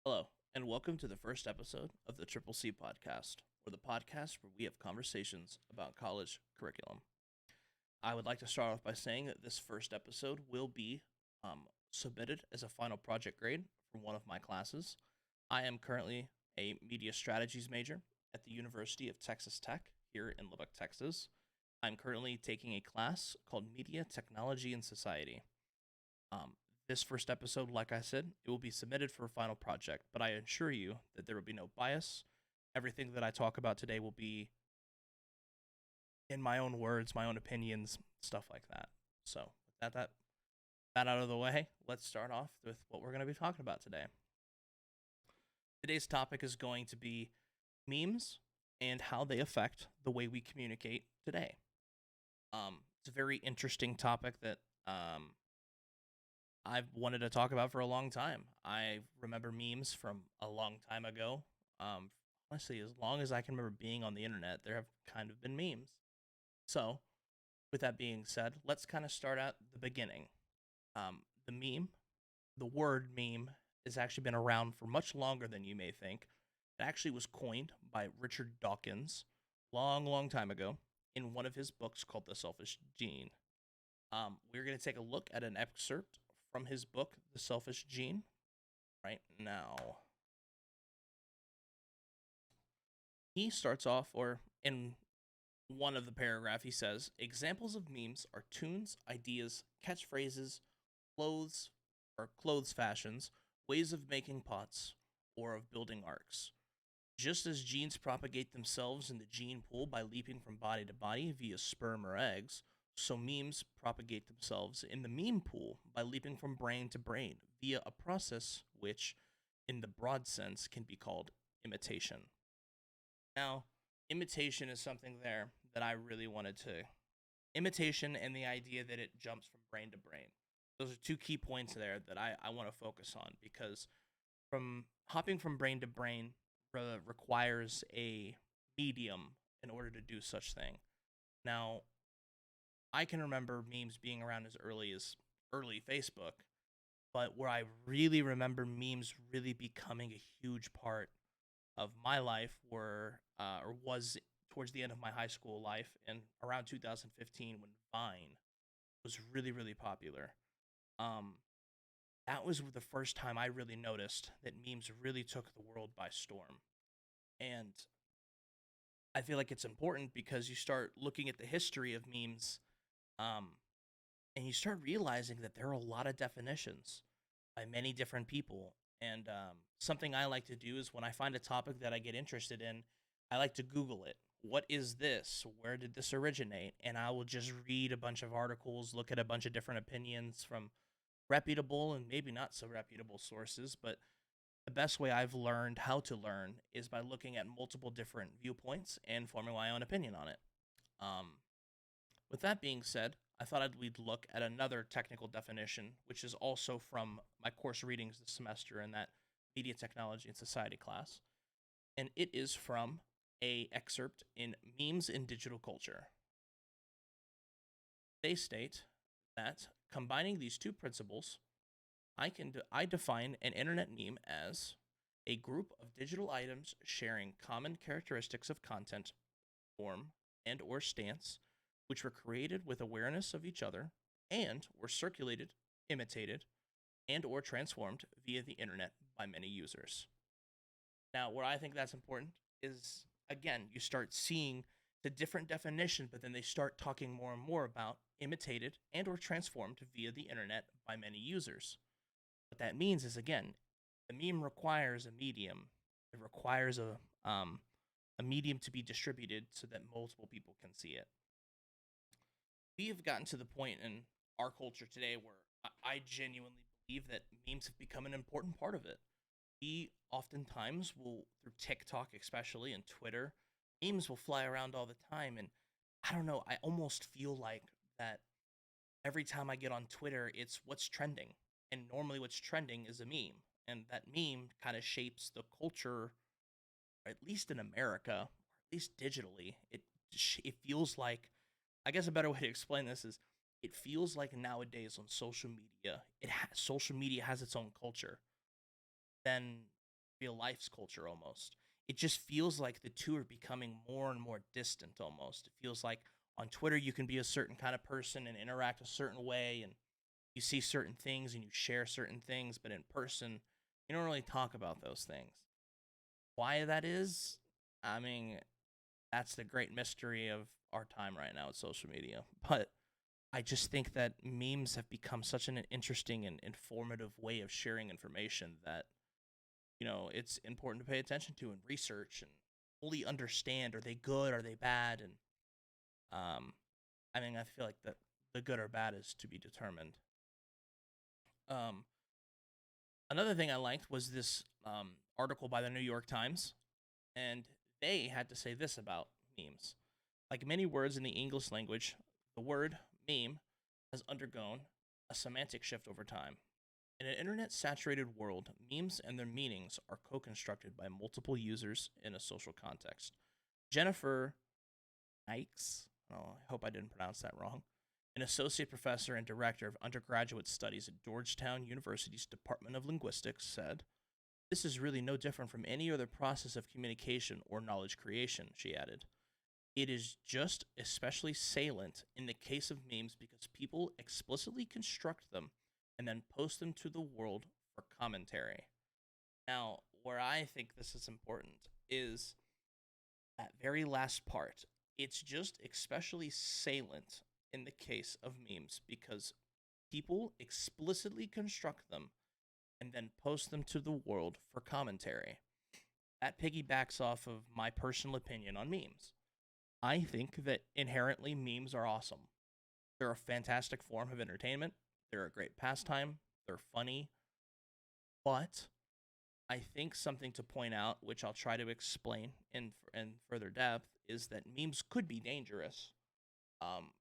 Hello, and welcome to the first episode of the Triple C podcast, or the podcast where we have conversations about college curriculum. I would like to start off by saying that this first episode will be submitted as a final project grade from one of my classes. I am currently a media strategies major at the University of Texas Tech here in Lubbock, Texas. I'm currently taking a class called Media Technology and Society. Um, this first episode, like I said, it will be submitted for a final project, but I assure you that there will be no bias. Everything that I talk about today will be in my own words, my own opinions, stuff like that. So, with that out of the way, let's start off with what we're going to be talking about today. Today's topic is going to be memes and how they affect the way we communicate today. It's a very interesting topic that I've wanted to talk about for a long time. I remember memes from a long time ago. Honestly, as long as I can remember being on the internet, there have kind of been memes. So, with that being said, let's kind of start at the beginning. The meme, the word meme, has actually been around for much longer than you may think. It actually was coined by Richard Dawkins long, long time ago in one of his books called The Selfish Gene. We're going to take a look at an excerpt from his book, The Selfish Gene, right now. He starts off, or in one of the paragraph, he says, examples of memes are tunes, ideas, catchphrases, clothes, or clothes fashions, ways of making pots, or of building arcs. Just as genes propagate themselves in the gene pool by leaping from body to body via sperm or eggs, so memes propagate themselves in the meme pool by leaping from brain to brain via a process which, in the broad sense, can be called imitation. Now, imitation is something there that I really wanted to. Imitation and the idea that it jumps from brain to brain. Those are two key points there that I want to focus on because from hopping from brain to brain requires a medium in order to do such thing. Now, I can remember memes being around as early Facebook, but where I really remember memes really becoming a huge part of my life were or was towards the end of my high school life and around 2015 when Vine was really popular. Um, that was the first time I really noticed that memes really took the world by storm. And I feel like it's important because you start looking at the history of memes, um, and you start realizing that there are a lot of definitions by many different people. And something I like to do is when I find a topic that I get interested in, I like to Google it. What is this? Where did this originate? And I will just read a bunch of articles, look at a bunch of different opinions from reputable and maybe not so reputable sources. But the best way I've learned how to learn is by looking at multiple different viewpoints and forming my own opinion on it. Um, with that being said, I thought we'd look at another technical definition, which is also from my course readings this semester in that media technology and society class, and it is from a excerpt in Memes in Digital Culture. They state that combining these two principles, I define an internet meme as a group of digital items sharing common characteristics of content, form, and or stance, which were created with awareness of each other and were circulated, imitated, and or transformed via the internet by many users. Now, where I think that's important is again, you start seeing the different definition, but then they start talking more and more about imitated and or transformed via the internet by many users. What that means is again, the meme requires a medium. It requires a medium to be distributed so that multiple people can see it. We have gotten to the point in our culture today where I genuinely believe that memes have become an important part of it. We oftentimes will, through TikTok especially and Twitter, memes will fly around all the time. And I don't know, I almost feel like that every time I get on Twitter, it's what's trending. And normally what's trending is a meme. And that meme kind of shapes the culture, at least in America, or at least digitally. It feels like, I guess a better way to explain this is it feels like nowadays on social media, social media has its own culture. Then real life's culture almost. It just feels like the two are becoming more and more distant almost. It feels like on Twitter you can be a certain kind of person and interact a certain way and you see certain things and you share certain things, but in person you don't really talk about those things. Why that is, I mean, that's the great mystery of our time right now with social media. But I just think that memes have become such an interesting and informative way of sharing information that, it's important to pay attention to and research and fully understand, are they good, are they bad? And I mean, I feel like the good or bad is to be determined. Um, Another thing I liked was this article by the New York Times, and they had to say this about memes. Like many words in the English language, the word meme has undergone a semantic shift over time. In an internet saturated world, memes and their meanings are co constructed by multiple users in a social context. Jennifer Nikes, oh, I hope I didn't pronounce that wrong, an associate professor and director of undergraduate studies at Georgetown University's Department of Linguistics, said, "This is really no different from any other process of communication or knowledge creation," she added. "It is just especially salient in the case of memes because people explicitly construct them and then post them to the world for commentary." Now, where I think this is important is that very last part. It's just especially salient in the case of memes because people explicitly construct them and then post them to the world for commentary. That piggybacks off of my personal opinion on memes. I think that inherently memes are awesome. They're a fantastic form of entertainment. They're a great pastime. They're funny. But I think something to point out, which I'll try to explain in further depth, is that memes could be dangerous.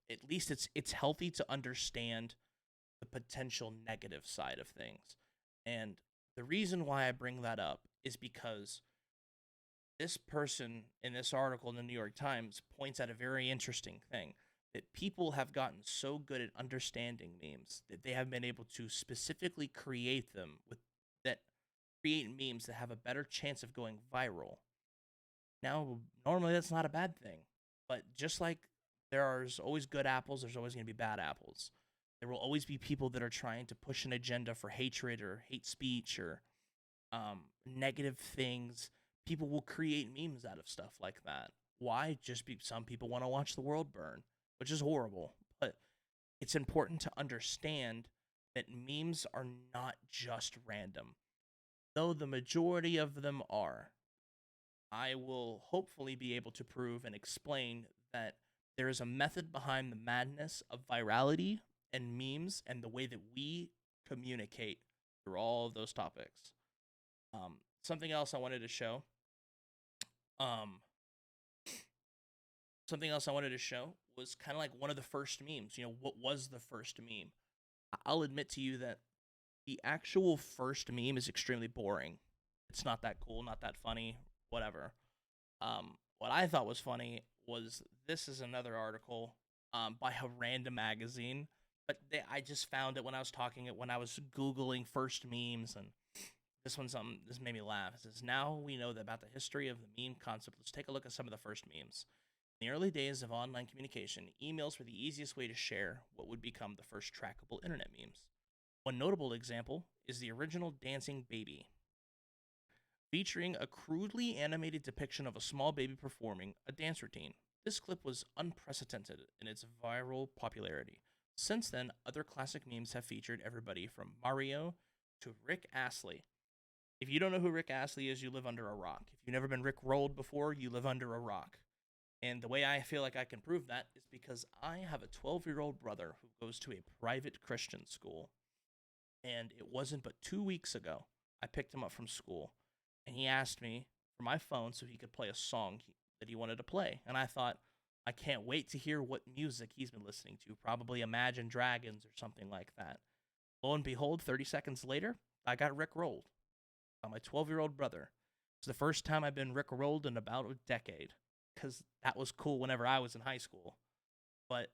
At least it's healthy to understand the potential negative side of things. And the reason why I bring that up is because this person in this article in the New York Times points out a very interesting thing that people have gotten so good at understanding memes that they have been able to specifically create them with that create memes that have a better chance of going viral. Now, normally that's not a bad thing, but just like there's always good apples, there's always going to be bad apples. There will always be people that are trying to push an agenda for hatred or hate speech or negative things. People will create memes out of stuff like that. Why? Just be some people want to watch the world burn, which is horrible. But it's important to understand that memes are not just random, though the majority of them are. I will hopefully be able to prove and explain that there is a method behind the madness of virality and memes and the way that we communicate through all of those topics. Something else I wanted to show. Um, Something else I wanted to show was kind of like one of the first memes. What was the first meme? I'll admit to you that the actual first meme is extremely boring. It's not that cool, not that funny, whatever. What I thought was funny was this is another article by a random magazine, but I just found it when I was when I was googling first memes, and this made me laugh. It says, "Now we know about the history of the meme concept. Let's take a look at some of the first memes. In the early days of online communication, emails were the easiest way to share what would become the first trackable internet memes. One notable example is the original Dancing Baby, featuring a crudely animated depiction of a small baby performing a dance routine. This clip was unprecedented in its viral popularity. Since then, other classic memes have featured everybody from Mario to Rick Astley. If you don't know who Rick Astley is, you live under a rock. If you've never been Rick rolled before, you live under a rock. And the way I feel like I can prove that is because I have a 12-year-old brother who goes to a private Christian school. And it wasn't but 2 weeks ago I picked him up from school, and he asked me for my phone so he could play a song that he wanted to play. And I thought, I can't wait to hear what music he's been listening to, probably Imagine Dragons or something like that. Lo and behold, 30 seconds later, I got Rick rolled by my 12-year-old brother. It's the first time I've been Rick rolled in about a decade, because that was cool whenever I was in high school. But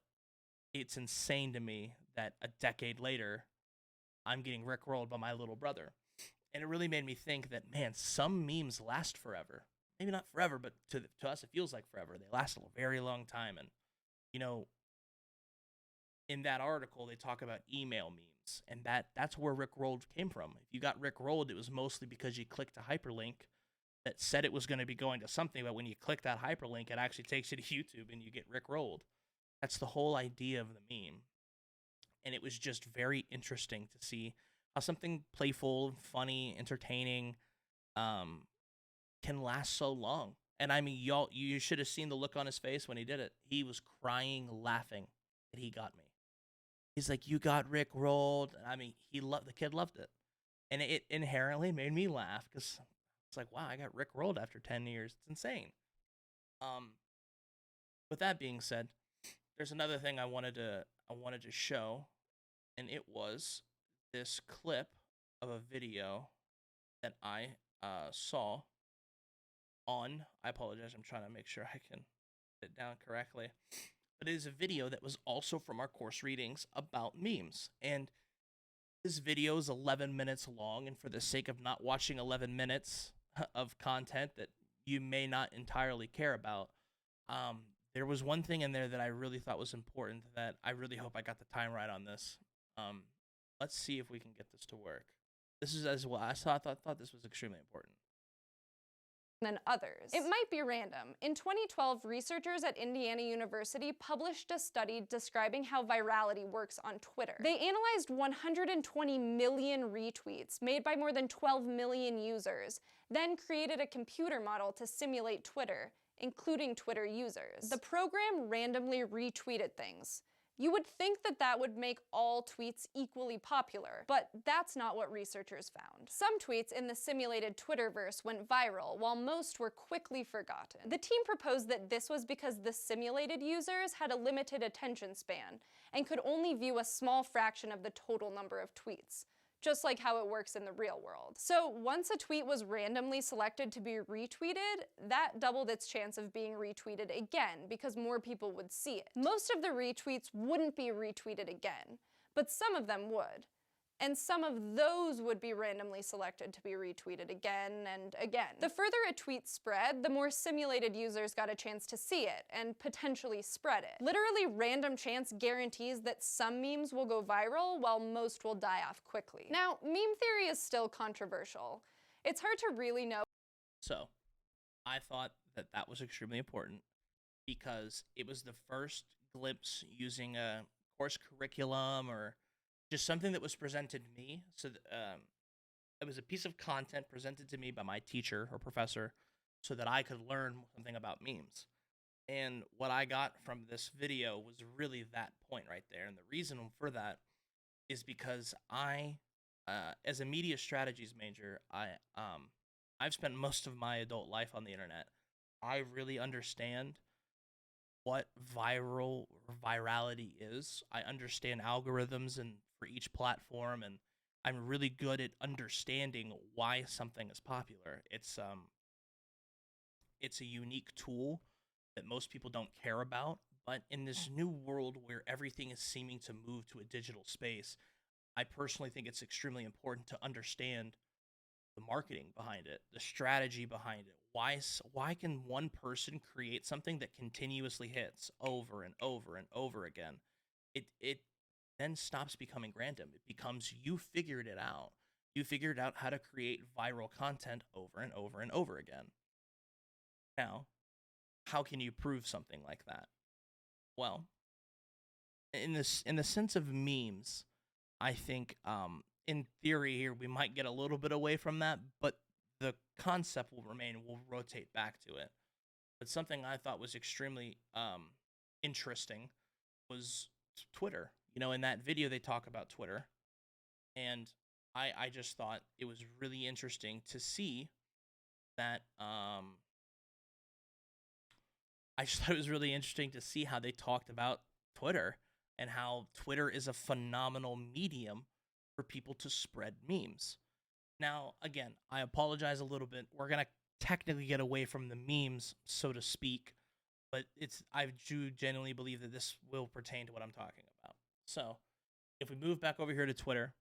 it's insane to me that a decade later, I'm getting Rick rolled by my little brother. And it really made me think that, man, some memes last forever. Maybe not forever, but to us it feels like forever. They last a very long time. And you know, in that article they talk about email memes, and that's where Rick Rolled came from. If you got Rick Rolled, it was mostly because you clicked a hyperlink that said it was going to be going to something, but when you click that hyperlink, it actually takes you to YouTube and you get Rick Rolled. That's the whole idea of the meme. And it was just very interesting to see how something playful, funny, entertaining, um, can last so long. And I mean, y'all, you should have seen the look on his face when he did it. He was crying, laughing that he got me. He's like, "You got Rick Rolled." I mean, the kid loved it, and it inherently made me laugh because it's like, wow, I got Rick Rolled after 10 years. It's insane. Um, with that being said, there's another thing I wanted to show, and it was this clip of a video that I saw on. I apologize. I'm trying to make sure I can get it down correctly. But it is a video that was also from our course readings about memes. And this video is 11 minutes long. And for the sake of not watching 11 minutes of content that you may not entirely care about, there was one thing in there that I really thought was important that I really hope I got the time right on this. Um, let's see if we can get this to work. This is as well. I thought this was extremely important. Than others. It might be random. In 2012, researchers at Indiana University published a study describing how virality works on Twitter. They analyzed 120 million retweets made by more than 12 million users, then created a computer model to simulate Twitter, including Twitter users. The program randomly retweeted things. You would think that that would make all tweets equally popular, but that's not what researchers found. Some tweets in the simulated Twitterverse went viral, while most were quickly forgotten. The team proposed that this was because the simulated users had a limited attention span and could only view a small fraction of the total number of tweets, just like how it works in the real world. So once a tweet was randomly selected to be retweeted, that doubled its chance of being retweeted again because more people would see it. Most of the retweets wouldn't be retweeted again, but some of them would. And some of those would be randomly selected to be retweeted again and again. The further a tweet spread, the more simulated users got a chance to see it and potentially spread it. Literally, random chance guarantees that some memes will go viral while most will die off quickly. Now, meme theory is still controversial. It's hard to really know. So, I thought that was extremely important because it was the first glimpse using a course curriculum or just something that was presented to me. So it was a piece of content presented to me by my teacher or professor so that I could learn something about memes. And what I got from this video was really that point right there. And the reason for that is because as a media strategies major, I've spent most of my adult life on the internet. I really understand what virality is. I understand algorithms and for each platform, and I'm really good at understanding why something is popular. It's a unique tool that most people don't care about, but in this new world where everything is seeming to move to a digital space, I personally think it's extremely important to understand the marketing behind it, the strategy behind it. Why can one person create something that continuously hits over and over and over again? It then stops becoming random. It becomes you figured it out. You figured out how to create viral content over and over and over again. Now, how can you prove something like that? Well, in the sense of memes, I think in theory here we might get a little bit away from that, but the concept will remain. We'll rotate back to it. But something I thought was extremely interesting was Twitter. You know, in that video they talk about Twitter, and I just thought it was really interesting to see that. I just thought it was really interesting to see how they talked about Twitter and how Twitter is a phenomenal medium for people to spread memes. Now, again, I apologize a little bit. We're gonna technically get away from the memes, so to speak, but I do genuinely believe that this will pertain to what I'm talking about. So, if we move back over here to Twitter,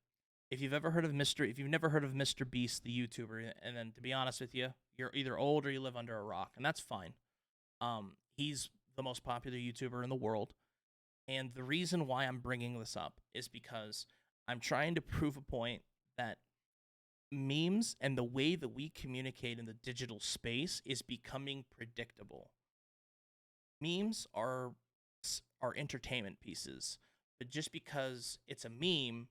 If you've never heard of Mr. Beast, the YouTuber, and then to be honest with you, you're either old or you live under a rock, and that's fine. He's the most popular YouTuber in the world, and the reason why I'm bringing this up is because I'm trying to prove a point that memes and the way that we communicate in the digital space is becoming predictable. Memes are entertainment pieces, but just because it's a meme,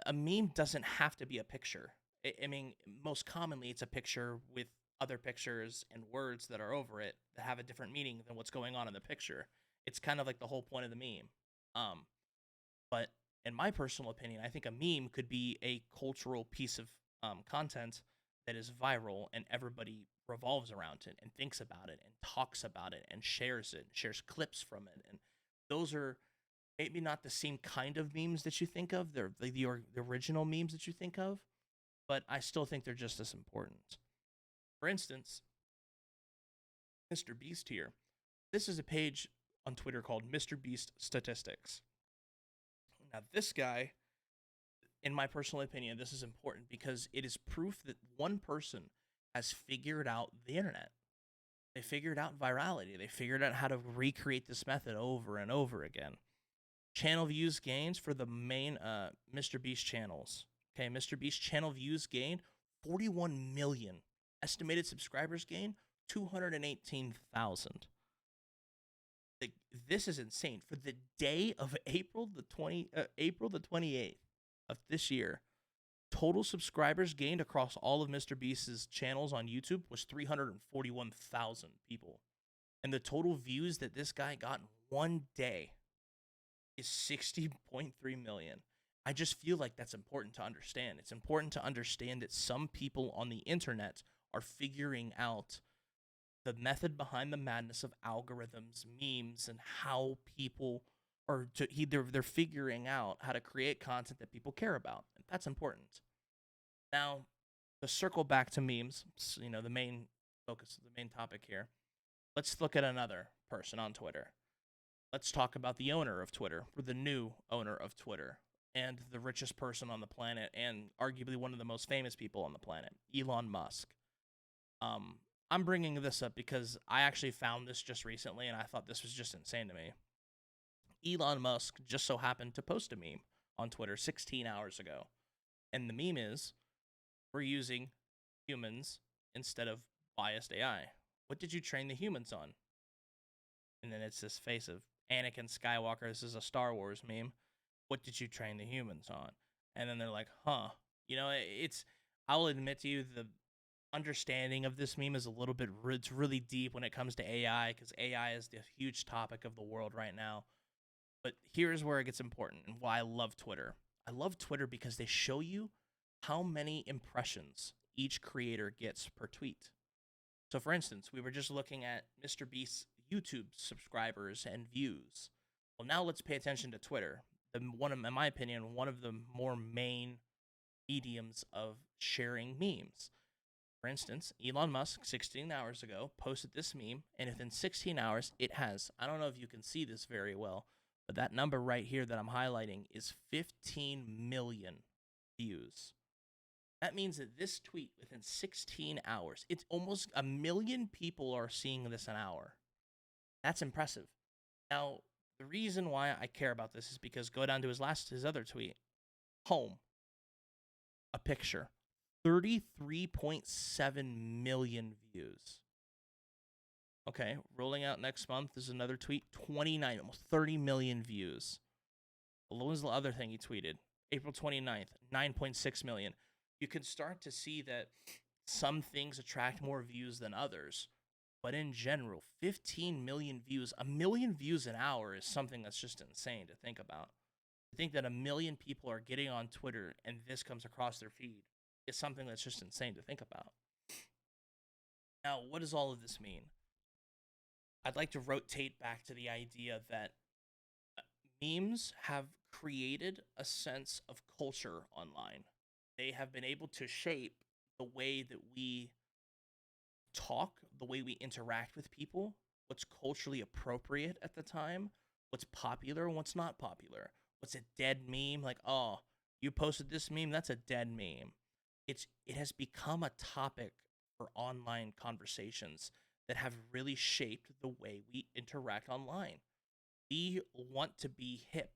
a meme doesn't have to be a picture. I mean, most commonly it's a picture with other pictures and words that are over it that have a different meaning than what's going on in the picture. It's kind of like the whole point of the meme. But in my personal opinion, I think a meme could be a cultural piece of content that is viral and everybody revolves around it and thinks about it and talks about it and shares clips from it. And those are maybe not the same kind of memes that you think of. They're like the original memes that you think of, but I still think they're just as important. For instance, Mr. Beast here. This is a page on Twitter called Mr. Beast Statistics. Now, this guy, in my personal opinion, this is important because it is proof that one person has figured out the internet. They figured out virality. They figured out how to recreate this method over and over again. Channel views gains for the main Mr. Beast channels. Okay, Mr. Beast channel views gained 41 million. Estimated subscribers gain 218,000. This is insane. For the day of April the 28th of this year, total subscribers gained across all of Mr. Beast's channels on YouTube was 341,000 people. And the total views that this guy got in one day is 60.3 million. I just feel like that's important to understand. It's important to understand that some people on the internet are figuring out the method behind the madness of algorithms, memes, and how people they're figuring out how to create content that people care about. And that's important. Now, to circle back to memes, the main focus, the main topic here, let's look at another person on Twitter. Let's talk about the owner of Twitter, or the new owner of Twitter, and the richest person on the planet, and arguably one of the most famous people on the planet, Elon Musk. I'm bringing this up because I actually found this just recently, and I thought this was just insane to me. Elon Musk just so happened to post a meme on Twitter 16 hours ago. And the meme is, we're using humans instead of biased AI. What did you train the humans on? And then it's this face of Anakin Skywalker. This is a Star Wars meme. What did you train the humans on? And then they're like, huh. I'll admit to you, the understanding of this meme is it's really deep when it comes to AI, because AI is the huge topic of the world right now. But here's where it gets important and why I love Twitter. I love Twitter because they show you how many impressions each creator gets per tweet. So for instance, we were just looking at Mr. Beast's YouTube subscribers and views. Well, now let's pay attention to Twitter. In my opinion, one of the more main mediums of sharing memes. For instance, Elon Musk 16 hours ago posted this meme, and within 16 hours, it has, I don't know if you can see this very well, but that number right here that I'm highlighting is 15 million views. That means that this tweet, within 16 hours, it's almost 1 million people are seeing this an hour. That's impressive. Now, the reason why I care about this is because go down to his other tweet. Home. A picture. 33.7 million views. Okay, rolling out next month is another tweet. 29, almost 30 million views. What was the other thing he tweeted? April 29th, 9.6 million. You can start to see that some things attract more views than others. But in general, 15 million views, 1 million views an hour is something that's just insane to think about. To think that 1 million people are getting on Twitter and this comes across their feed is something that's just insane to think about. Now, what does all of this mean? I'd like to rotate back to the idea that memes have created a sense of culture online. They have been able to shape the way that we talk, the way we interact with people, what's culturally appropriate at the time, what's popular and what's not popular. What's a dead meme? Like, oh, You posted this meme, that's a dead meme. It has become a topic for online conversations that have really shaped the way we interact online. We want to be hip.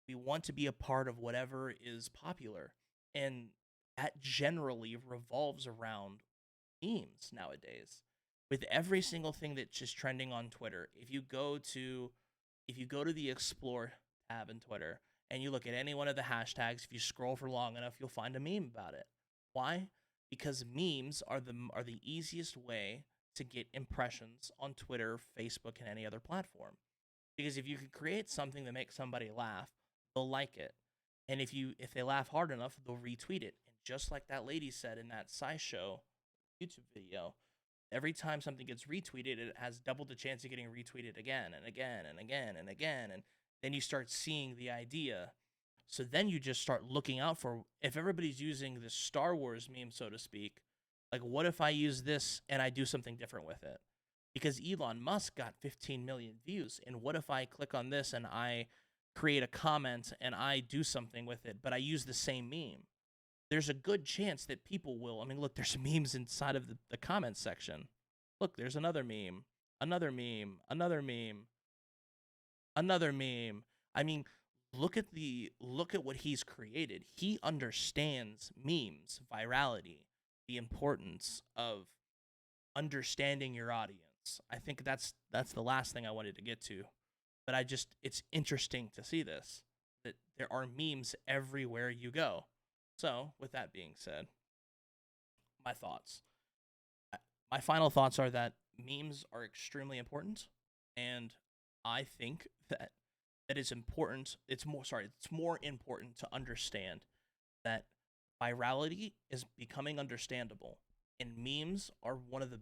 We want to be a part of whatever is popular. And that generally revolves around memes nowadays. With every single thing that's just trending on Twitter, if you go to the explore tab in Twitter and you look at any one of the hashtags, if you scroll for long enough, you'll find a meme about it. Why? Because memes are the easiest way to get impressions on Twitter, Facebook, and any other platform. Because if you can create something that makes somebody laugh, they'll like it. And if they laugh hard enough, they'll retweet it. And just like that lady said in that SciShow YouTube video, every time something gets retweeted, it has double the chance of getting retweeted again and again and again and again. And then you start seeing the idea. So then you just start looking out for, if everybody's using the Star Wars meme, so to speak, like, what if I use this and I do something different with it? Because Elon Musk got 15 million views. And what if I click on this and I create a comment and I do something with it, but I use the same meme? There's a good chance that people will. I mean, look, there's memes inside of the comments section. Look, there's another meme, another meme, another meme, another meme. I mean, look at what he's created. He understands memes, virality, the importance of understanding your audience. I think that's the last thing I wanted to get to. But it's interesting to see this, that there are memes everywhere you go. So, with that being said, my thoughts. My final thoughts are that memes are extremely important, and I think that it's important. It's more important to understand that virality is becoming understandable, and memes are one of the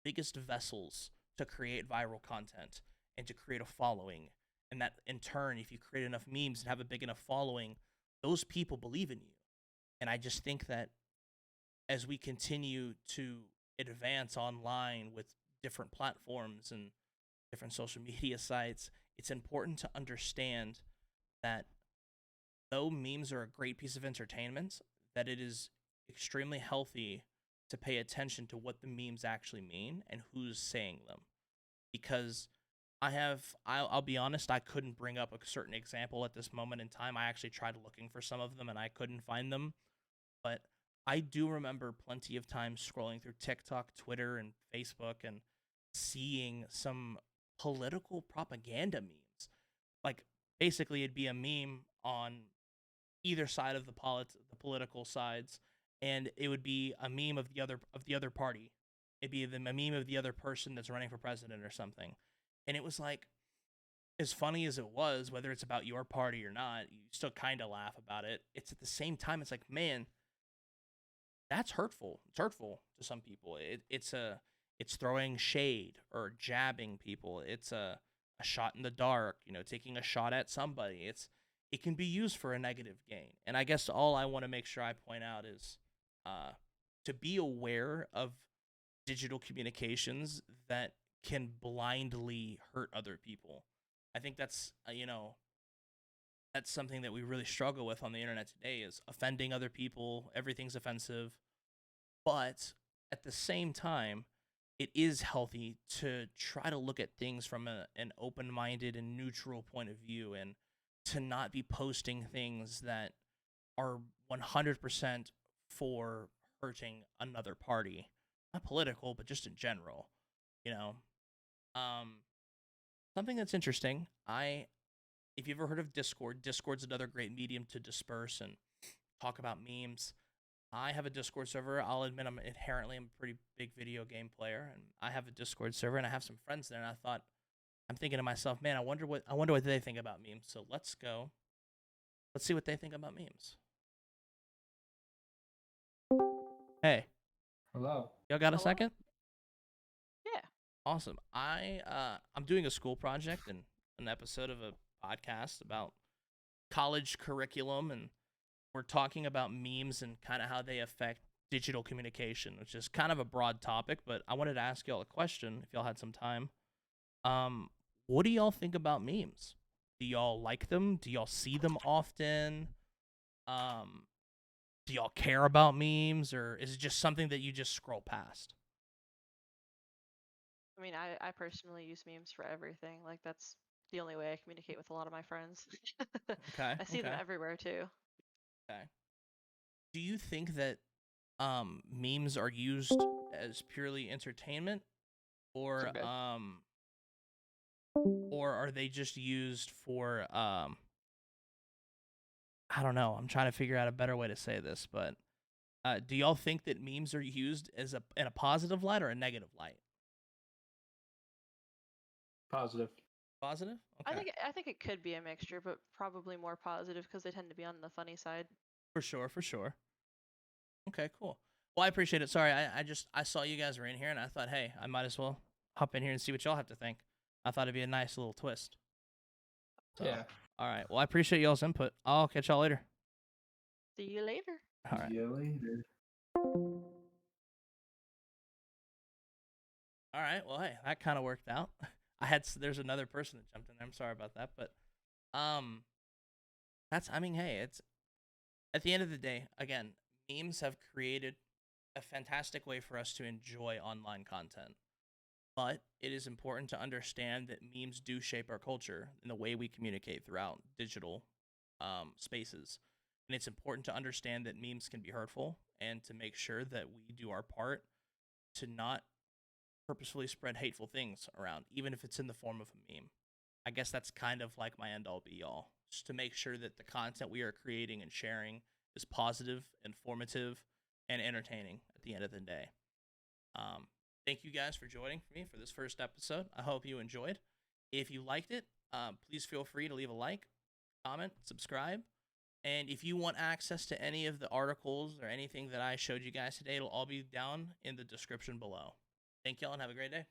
biggest vessels to create viral content and to create a following. And that in turn, if you create enough memes and have a big enough following, those people believe in you. And I just think that as we continue to advance online with different platforms and different social media sites, it's important to understand that though memes are a great piece of entertainment, that it is extremely healthy to pay attention to what the memes actually mean and who's saying them. Because I'll be honest, I couldn't bring up a certain example at this moment in time. I actually tried looking for some of them and I couldn't find them. But I do remember plenty of times scrolling through TikTok, Twitter, and Facebook and seeing some political propaganda memes. Like, basically, it'd be a meme on either side of the political sides, and it would be a meme of the other party. It'd be a meme of the other person that's running for president or something. And it was like, as funny as it was, whether it's about your party or not, you still kind of laugh about it. It's at the same time, it's like, man, that's hurtful. It's hurtful to some people. It's throwing shade or jabbing people. It's a shot in the dark, taking a shot at somebody. It can be used for a negative gain. And I guess all I want to make sure I point out is to be aware of digital communications that can blindly hurt other people. I think that's something that we really struggle with on the internet today, is offending other people. Everything's offensive. But at the same time, it is healthy to try to look at things from an open-minded and neutral point of view, and to not be posting things that are 100% for hurting another party. Not political, but just in general, you know. Something that's interesting, if you've ever heard of Discord, Discord's another great medium to disperse and talk about memes. I have a Discord server. I'll admit I'm a pretty big video game player, and I have a Discord server, and I have some friends there. And I'm thinking to myself, man, I wonder what they think about memes. So let's see what they think about memes. Hey, Hello. y'all got a Hello? second? Yeah. Awesome. I'm doing a school project and an episode of a podcast about college curriculum, and we're talking about memes and kind of how they affect digital communication, which is kind of a broad topic, but I wanted to ask y'all a question if y'all had some time. What do y'all think about memes? Do y'all like them? Do y'all see them often? Do y'all care about memes, or is it just something that you just scroll past? I mean, I personally use memes for everything. Like, that's the only way I communicate with a lot of my friends. Okay. I see them Okay. everywhere too. Okay. Do you think that memes are used as purely entertainment, or Okay. or are they just used for I don't know. I'm trying to figure out a better way to say this, but do y'all think that memes are used as in a positive light or a negative light? Positive. Positive? I Okay. think it could be a mixture, but probably more positive because they tend to be on the funny side. For sure, for sure. Okay, cool. Well, I appreciate it. Sorry, I saw you guys were in here and I thought, hey, I might as well hop in here and see what y'all have to think. I thought it'd be a nice little twist. So, Yeah. all right. Well, I appreciate y'all's input. I'll catch y'all later. See you later. All right. See you later. All right. Well, hey, that kind of worked out. There's another person that jumped in there. I'm sorry about that, but I mean, hey, it's at the end of the day, again, memes have created a fantastic way for us to enjoy online content. But it is important to understand that memes do shape our culture and the way we communicate throughout digital spaces. And it's important to understand that memes can be hurtful and to make sure that we do our part to not purposefully spread hateful things around, even if it's in the form of a meme. I guess that's kind of like my end all be all, just to make sure that the content we are creating and sharing is positive, informative, and entertaining at the end of the day. Thank you guys for joining me for this first episode. I hope you enjoyed. If you liked it, please feel free to leave a like, comment, subscribe. And if you want access to any of the articles or anything that I showed you guys today, it'll all be down in the description below. Thank y'all and have a great day.